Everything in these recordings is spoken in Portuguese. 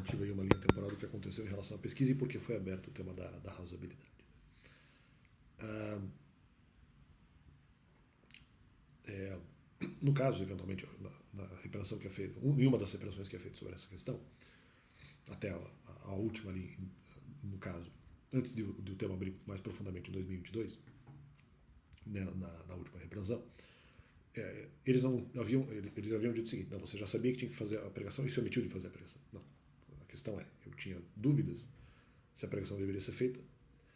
narrativa e uma linha temporal do que aconteceu em relação à pesquisa e por que foi aberto o tema da razoabilidade. No caso, eventualmente, na repreensão que é feita, em uma das repreensões que é feita sobre essa questão, até a última ali, no caso, antes de o tema abrir mais profundamente em 2022, né, na última repreensão, eles haviam dito o seguinte: não, você já sabia que tinha que fazer a pregação e se omitiu de fazer a pregação. Não. A questão é, eu tinha dúvidas se a pregação deveria ser feita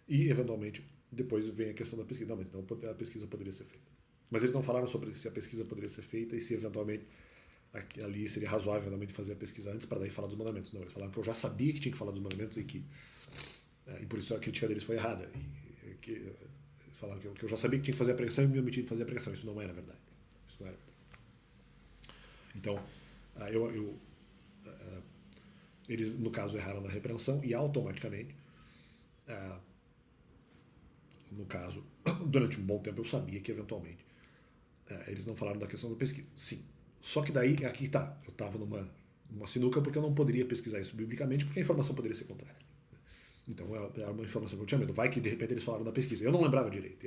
e, eventualmente, depois vem a questão da pesquisa. Não, mas então a pesquisa poderia ser feita. Mas eles não falaram sobre se a pesquisa poderia ser feita e se, eventualmente, ali seria razoável, eventualmente, fazer a pesquisa antes para daí falar dos mandamentos. Não, eles falaram que eu já sabia que tinha que falar dos mandamentos e por isso a crítica deles foi errada. Falaram que eu já sabia que tinha que fazer a pregação e me omiti de fazer a pregação. Isso não era verdade. Isso não era verdade. Então, eles, no caso, erraram na repreensão e automaticamente, no caso, durante um bom tempo eu sabia que, eventualmente, eles não falaram da questão da pesquisa. Sim. Só que daí, aqui tá, eu estava numa sinuca porque eu não poderia pesquisar isso biblicamente porque a informação poderia ser contrária. Então era uma informação que eu tinha medo. Vai que de repente eles falaram da pesquisa. Eu não lembrava direito.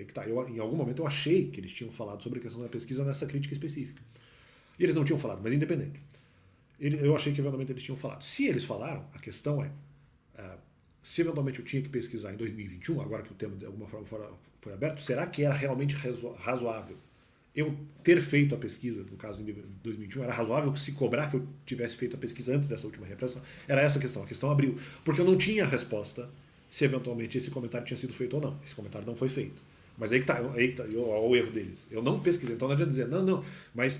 Em algum momento eu achei que eles tinham falado sobre a questão da pesquisa nessa crítica específica. E eles não tinham falado, mas independente. Eu achei que eventualmente eles tinham falado. Se eles falaram, a questão é, se eventualmente eu tinha que pesquisar em 2021, agora que o tema de alguma forma foi aberto, será que era realmente razoável eu ter feito a pesquisa, no caso em 2021, era razoável se cobrar que eu tivesse feito a pesquisa antes dessa última repressão? Era essa a questão abriu. Porque eu não tinha resposta se eventualmente esse comentário tinha sido feito ou não. Esse comentário não foi feito. Mas aí que tá o erro deles. Eu não pesquisei, então não adianta dizer, não, mas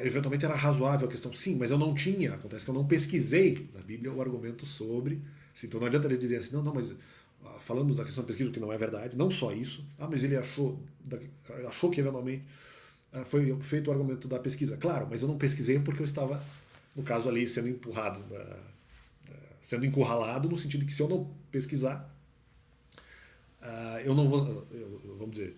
eventualmente era razoável a questão. Sim, mas eu não tinha. Acontece que eu não pesquisei na Bíblia o argumento sobre. Então não adianta eles dizerem assim, não, mas falamos da questão da pesquisa, o que não é verdade. Não só isso. Mas ele achou que eventualmente foi feito o argumento da pesquisa. Claro, mas eu não pesquisei porque eu estava, no caso ali, sendo empurrado, sendo encurralado, no sentido de que se eu não pesquisar, eu não vou, vamos dizer,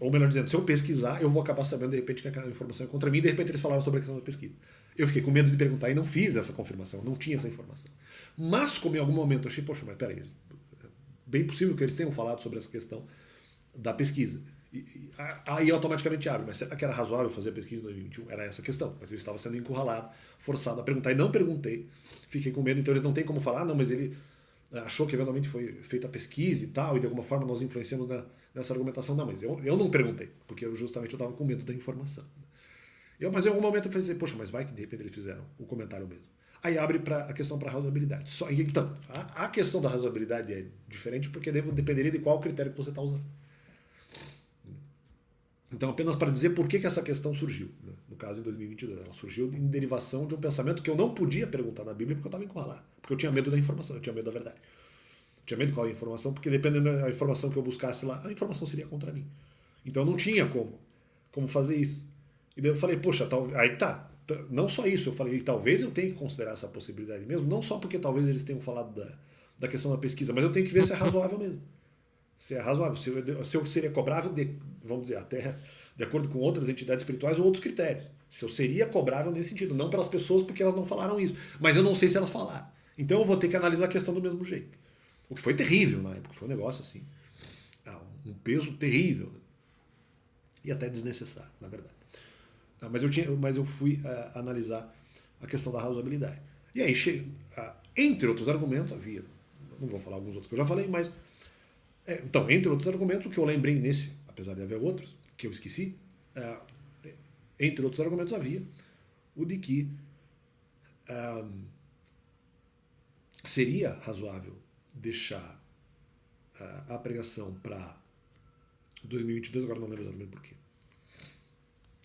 ou melhor dizendo, se eu pesquisar, eu vou acabar sabendo de repente que aquela informação é contra mim e de repente eles falaram sobre a questão da pesquisa. Eu fiquei com medo de perguntar e não fiz essa confirmação, não tinha essa informação. Mas como em algum momento eu achei, poxa, mas peraí, bem possível que eles tenham falado sobre essa questão da pesquisa. Aí automaticamente abre, mas será que era razoável fazer a pesquisa em 2021? Era essa a questão, mas eu estava sendo encurralado, forçado a perguntar e não perguntei, fiquei com medo, então eles não têm como falar, não, mas ele achou que eventualmente foi feita a pesquisa e tal, e de alguma forma nós influenciamos nessa argumentação. Não, mas eu não perguntei, porque justamente eu estava com medo da informação. Mas em algum momento eu pensei, poxa, mas vai que de repente eles fizeram o comentário mesmo. Aí abre a questão para a razoabilidade. Então, a questão da razoabilidade é diferente porque dependeria de qual critério que você está usando. Então, apenas para dizer por que essa questão surgiu. Né? No caso, em 2022, ela surgiu em derivação de um pensamento que eu não podia perguntar na Bíblia porque eu estava encurralado. Porque eu tinha medo da informação, eu tinha medo da verdade. Eu tinha medo de qual é a informação, porque dependendo da informação que eu buscasse lá, a informação seria contra mim. Então, eu não tinha como fazer isso. E daí eu falei, poxa, aí tá. Não só isso, eu falei, talvez eu tenha que considerar essa possibilidade mesmo, não só porque talvez eles tenham falado da questão da pesquisa, mas eu tenho que ver se é razoável mesmo. Se é razoável, se eu seria cobrável, vamos dizer, até de acordo com outras entidades espirituais ou outros critérios. Se eu seria cobrável nesse sentido, não pelas pessoas porque elas não falaram isso, mas eu não sei se elas falaram. Então eu vou ter que analisar a questão do mesmo jeito. O que foi terrível na época, foi um negócio assim, um peso terrível, né? E até desnecessário, na verdade. Mas eu fui analisar a questão da razoabilidade. E aí, entre outros argumentos, havia, não vou falar alguns outros que eu já falei, mas então, entre outros argumentos, o que eu lembrei nesse, apesar de haver outros, que eu esqueci, entre outros argumentos havia o de que seria razoável deixar a pregação para 2022, agora não lembro exatamente por quê.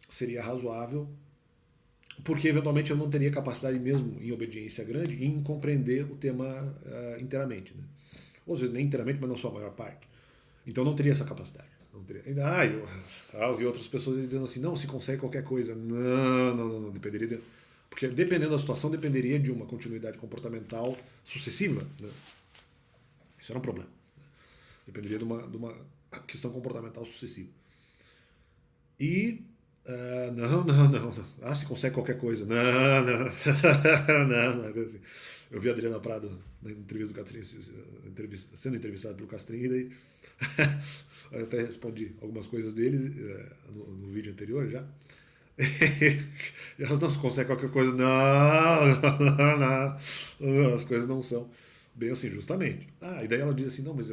Seria razoável porque eventualmente eu não teria capacidade mesmo em obediência grande em compreender o tema inteiramente, né? Ou às vezes nem inteiramente, mas não só a maior parte. Então não teria essa capacidade. Não teria. Eu ouvi outras pessoas dizendo assim, não, se consegue qualquer coisa. Não, dependeria porque dependendo da situação, dependeria de uma continuidade comportamental sucessiva, né? Isso era um problema. Dependeria de uma questão comportamental sucessiva. E Não, não, não, não. Ah, se consegue qualquer coisa. Não, não. Não, não é bem assim. Eu vi a Adriana Prado na entrevista do Castrinho, sendo entrevistada pelo Castrinho, e daí eu até respondi algumas coisas deles no vídeo anterior já. E elas não se conseguem qualquer coisa. Não, não, não, não. As coisas não são bem assim, justamente. E daí ela diz assim, não, mas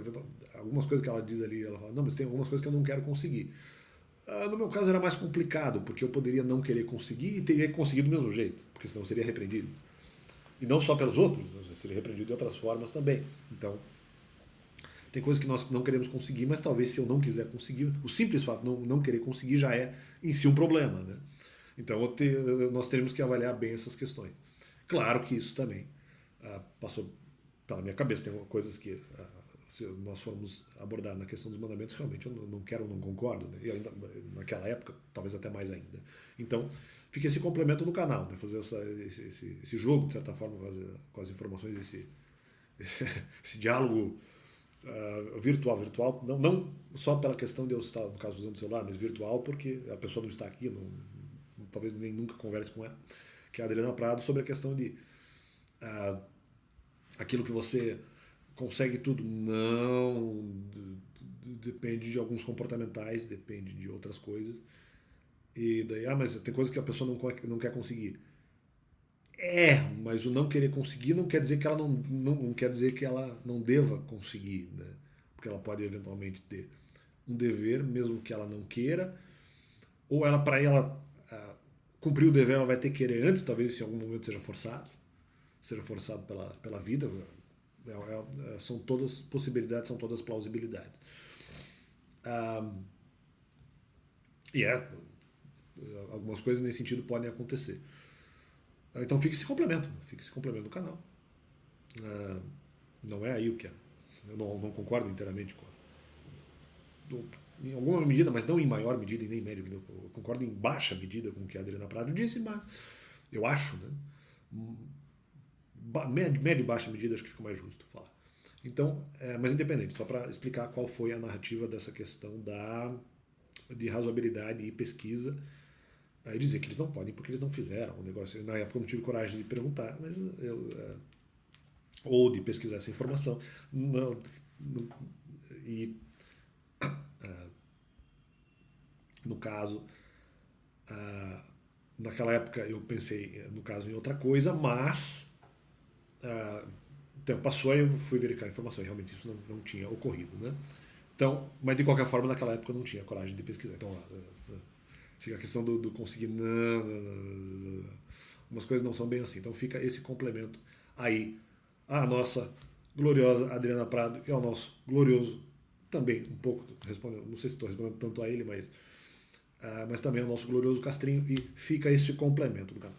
algumas coisas que ela diz ali, ela fala, não, mas tem algumas coisas que eu não quero conseguir. No meu caso era mais complicado, porque eu poderia não querer conseguir e teria conseguido do mesmo jeito, porque senão eu seria repreendido. E não só pelos outros, né? Eu seria repreendido de outras formas também. Então, tem coisas que nós não queremos conseguir, mas talvez se eu não quiser conseguir, o simples fato de não querer conseguir já é em si um problema. Né? Então nós teremos que avaliar bem essas questões. Claro que isso também passou pela minha cabeça. Tem coisas que, se nós formos abordar na questão dos mandamentos, realmente eu não quero ou não concordo. Né? E ainda, naquela época, talvez até mais ainda. Então, fica esse complemento no canal, né? Fazer esse jogo, de certa forma, com as informações, esse diálogo virtual, não só pela questão de eu estar, no caso, usando o celular, mas virtual porque a pessoa não está aqui, talvez nem nunca converse com ela, que é a Adriana Prado, sobre a questão de aquilo que você consegue tudo. Não, depende de alguns comportamentais, depende de outras coisas. E daí, mas tem coisas que a pessoa não quer conseguir. Mas o não querer conseguir não quer dizer que ela não quer dizer que ela não deva conseguir, né? Porque ela pode eventualmente ter um dever, mesmo que ela não queira, ou ela para ela cumprir o dever ela vai ter que querer antes, talvez em algum momento seja forçado pela vida. São todas possibilidades, são todas plausibilidades. E algumas coisas nesse sentido podem acontecer. Então fica esse complemento do canal. Não é aí o que é. Eu não concordo inteiramente em alguma medida, mas não em maior medida e nem em média medida. Eu concordo em baixa medida com o que a Adriana Prado disse, mas eu acho, né? Média e baixa medida acho que fica mais justo falar. Então, mas independente, só para explicar qual foi a narrativa dessa questão de razoabilidade e pesquisa. Aí dizer que eles não podem porque eles não fizeram o negócio. Na época eu não tive coragem de perguntar, mas ou de pesquisar essa informação. E no caso, naquela época eu pensei, no caso, em outra coisa, mas o tempo passou e eu fui verificar a informação e realmente isso não tinha ocorrido, né? Então, mas de qualquer forma, naquela época eu não tinha coragem de pesquisar. Então, fica a questão do conseguir. Não. Umas coisas não são bem assim. Então fica esse complemento aí. A nossa gloriosa Adriana Prado e ao nosso glorioso, também um pouco, não sei se estou respondendo tanto a ele, mas também ao nosso glorioso Castrinho. E fica esse complemento do canal.